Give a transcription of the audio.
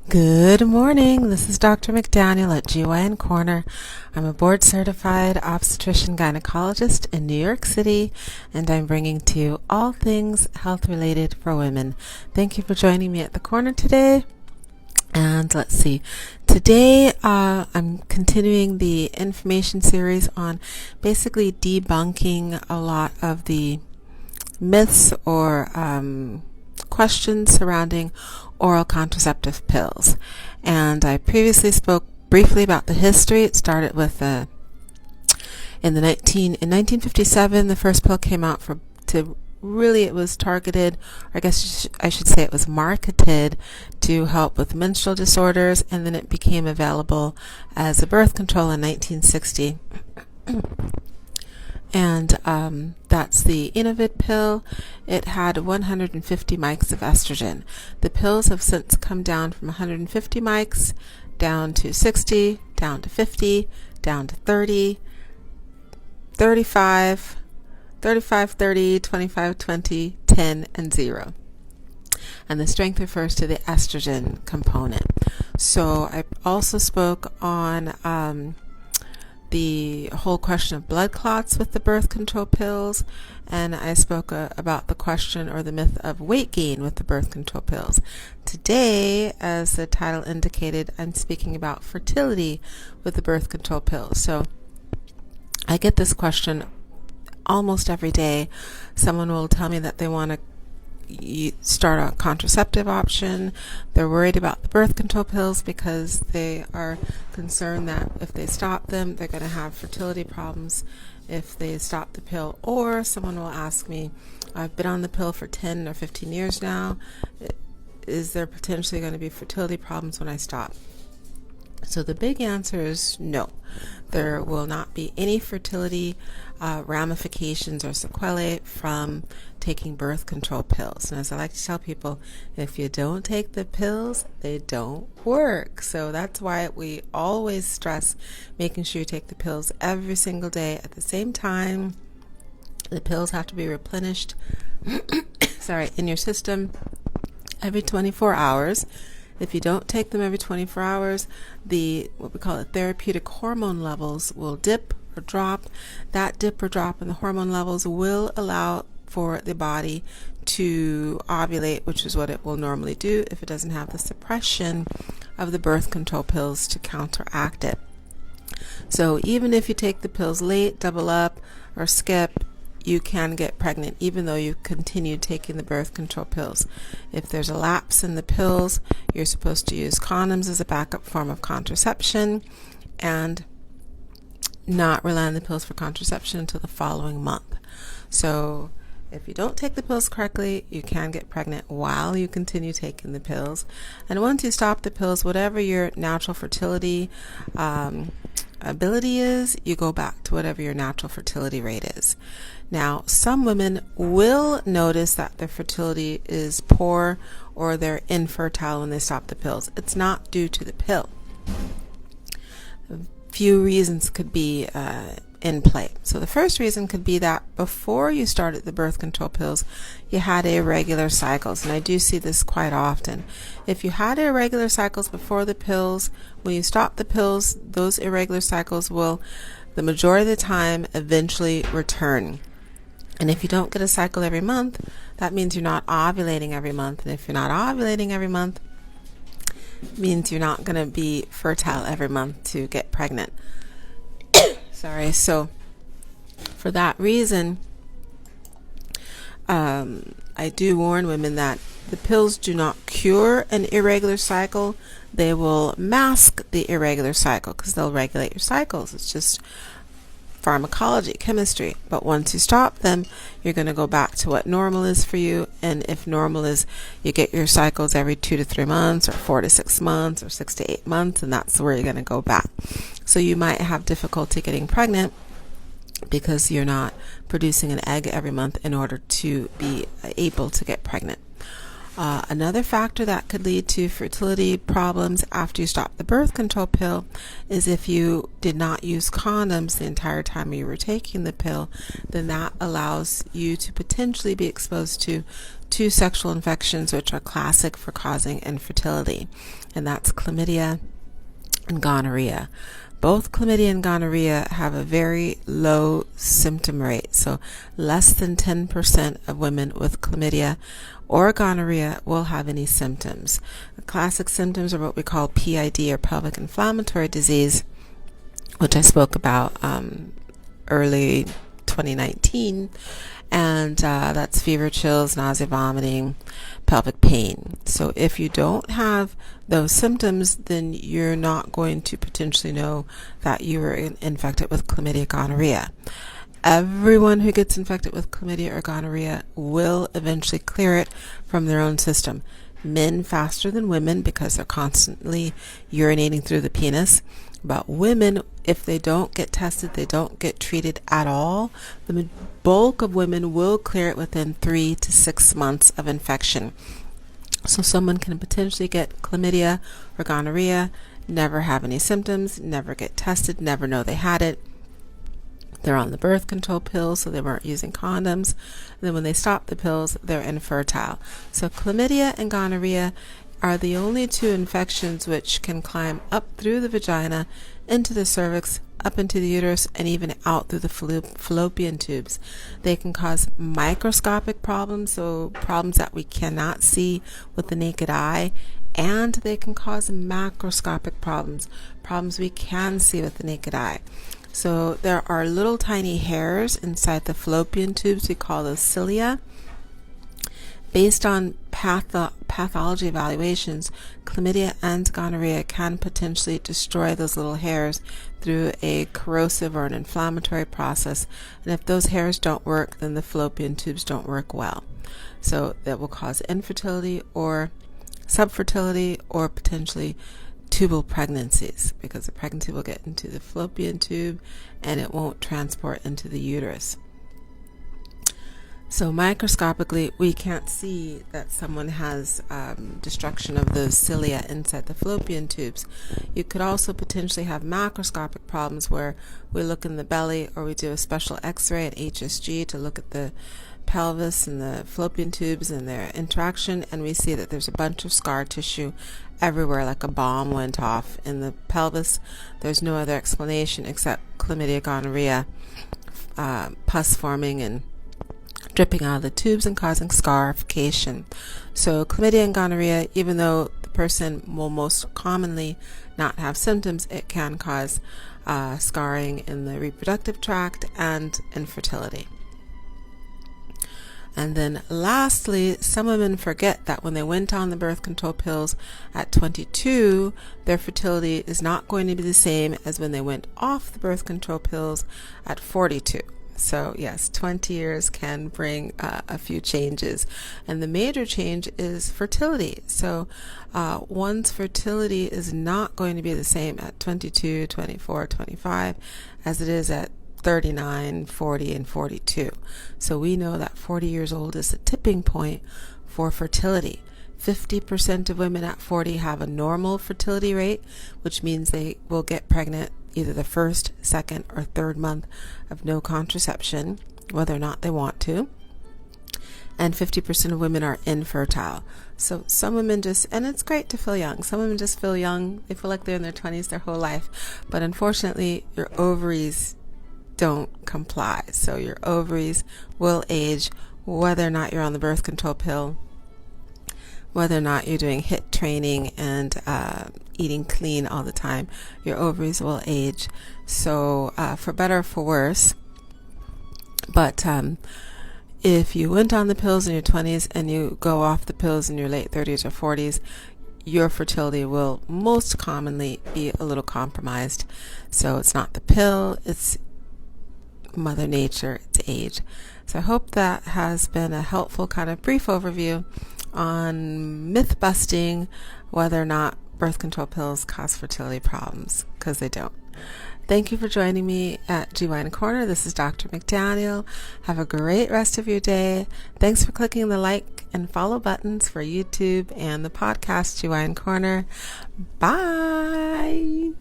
Good morning. This is Dr. McDaniel at GYN Corner. I'm a board-certified obstetrician gynecologist in New York City, and I'm bringing to you all things health-related for women. Thank you for joining me at the corner today. And let's see. Today, I'm continuing the information series on basically debunking a lot of the myths or questions surrounding oral contraceptive pills. And I previously spoke briefly about the history. It started with in 1957 the first pill came out it was targeted, or I guess I should say it was marketed to help with menstrual disorders, and then it became available as a birth control in 1960. And that's the Innovid pill. It had 150 mics of estrogen. The pills have since come down from 150 mics down to 60, down to 50, down to 30, 35, 35, 30, 25, 20, 10, and 0. And the strength refers to the estrogen component. So I also spoke on the whole question of blood clots with the birth control pills, and I spoke about the question or the myth of weight gain with the birth control pills. Today, as the title indicated, I'm speaking about fertility with the birth control pills. So I get this question almost every day. Someone will tell me that they want to start a contraceptive option. They're worried about the birth control pills because they are concerned that if they stop them, they're going to have fertility problems if they stop the pill. Or someone will ask me, I've been on the pill for 10 or 15 years now. Is there potentially going to be fertility problems when I stop? So the big answer is no. There will not be any fertility ramifications or sequelae from taking birth control pills. And as I like to tell people, if you don't take the pills, they don't work. So that's why we always stress making sure you take the pills every single day at the same time. The pills have to be replenished in your system every 24 hours. If you don't take them every 24 hours, what we call the therapeutic hormone levels will dip or drop. That dip or drop in the hormone levels will allow for the body to ovulate, which is what it will normally do if it doesn't have the suppression of the birth control pills to counteract it. So even if you take the pills late, double up, or skip, you can get pregnant even though you continue taking the birth control pills. If there's a lapse in the pills, you're supposed to use condoms as a backup form of contraception and not rely on the pills for contraception until the following month. So if you don't take the pills correctly, you can get pregnant while you continue taking the pills. And once you stop the pills, whatever your natural fertility ability is, you go back to whatever your natural fertility rate is. Now, some women will notice that their fertility is poor or they're infertile when they stop the pills. It's not due to the pill. A few reasons could be in play. So the first reason could be that before you started the birth control pills, you had irregular cycles, and I do see this quite often. If you had irregular cycles before the pills, when you stop the pills, those irregular cycles will, the majority of the time, eventually return. And if you don't get a cycle every month, that means you're not ovulating every month. And if you're not ovulating every month, it means you're not going to be fertile every month to get pregnant. So for that reason, I do warn women that the pills do not cure an irregular cycle. They will mask the irregular cycle because they'll regulate your cycles. It's just pharmacology, chemistry. But once you stop them, you're going to go back to what normal is for you. And if normal is you get your cycles every 2 to 3 months, or 4 to 6 months, or 6 to 8 months, and that's where you're going to go back. So you might have difficulty getting pregnant because you're not producing an egg every month in order to be able to get pregnant. Another factor that could lead to fertility problems after you stop the birth control pill is if you did not use condoms the entire time you were taking the pill, then that allows you to potentially be exposed to two sexual infections which are classic for causing infertility, and that's chlamydia and gonorrhea. Both chlamydia and gonorrhea have a very low symptom rate, so less than 10% of women with chlamydia or gonorrhea will have any symptoms. The classic symptoms are what we call PID, or pelvic inflammatory disease, which I spoke about early 2019, and that's fever, chills, nausea, vomiting, pelvic pain. So if you don't have those symptoms, then you're not going to potentially know that you were infected with chlamydia, gonorrhea. Everyone who gets infected with chlamydia or gonorrhea will eventually clear it from their own system. Men faster than women because they're constantly urinating through the penis. But women, if they don't get tested, they don't get treated at all, the bulk of women will clear it within 3 to 6 months of infection. So someone can potentially get chlamydia or gonorrhea, never have any symptoms, never get tested, never know they had it. They're on the birth control pills, so they weren't using condoms. And then when they stop the pills, they're infertile. So chlamydia and gonorrhea are the only two infections which can climb up through the vagina, into the cervix, up into the uterus, and even out through the fallopian tubes. They can cause microscopic problems, so problems that we cannot see with the naked eye, and they can cause macroscopic problems, problems we can see with the naked eye. So there are little tiny hairs inside the fallopian tubes. We call those cilia. Based on pathology evaluations, chlamydia and gonorrhea can potentially destroy those little hairs through a corrosive or an inflammatory process. And if those hairs don't work, then the fallopian tubes don't work well. So that will cause infertility or subfertility or potentially tubal pregnancies, because the pregnancy will get into the fallopian tube and it won't transport into the uterus. So microscopically, we can't see that someone has destruction of the cilia inside the fallopian tubes. You could also potentially have macroscopic problems where we look in the belly, or we do a special x-ray at HSG to look at the pelvis and the fallopian tubes and their interaction, and we see that there's a bunch of scar tissue everywhere, like a bomb went off in the pelvis. There's no other explanation except chlamydia, gonorrhea, pus forming and dripping out of the tubes and causing scarification. So chlamydia and gonorrhea, even though the person will most commonly not have symptoms, it can cause scarring in the reproductive tract and infertility. And then lastly, some women forget that when they went on the birth control pills at 22, their fertility is not going to be the same as when they went off the birth control pills at 42. So yes, 20 years can bring a few changes. And the major change is fertility. So one's fertility is not going to be the same at 22, 24, 25 as it is at 39, 40, and 42. So we know that 40 years old is the tipping point for fertility. 50% of women at 40 have a normal fertility rate, which means they will get pregnant either the first, second, or third month of no contraception, whether or not they want to. And 50% of women are infertile. So some women just, and it's great to feel young. Some women just feel young. They feel like they're in their 20s their whole life. But unfortunately, your ovaries don't comply. So your ovaries will age whether or not you're on the birth control pill, whether or not you're doing HIIT training and eating clean all the time. Your ovaries will age. So for better or for worse. But if you went on the pills in your 20s and you go off the pills in your late 30s or 40s, your fertility will most commonly be a little compromised. So it's not the pill, it's Mother Nature, it's age. So I hope that has been a helpful kind of brief overview on myth busting whether or not birth control pills cause fertility problems, because they don't. Thank you for joining me at GYN Corner. This is Dr. McDaniel. Have a great rest of your day. Thanks for clicking the like and follow buttons for YouTube and the podcast GYN Corner. Bye!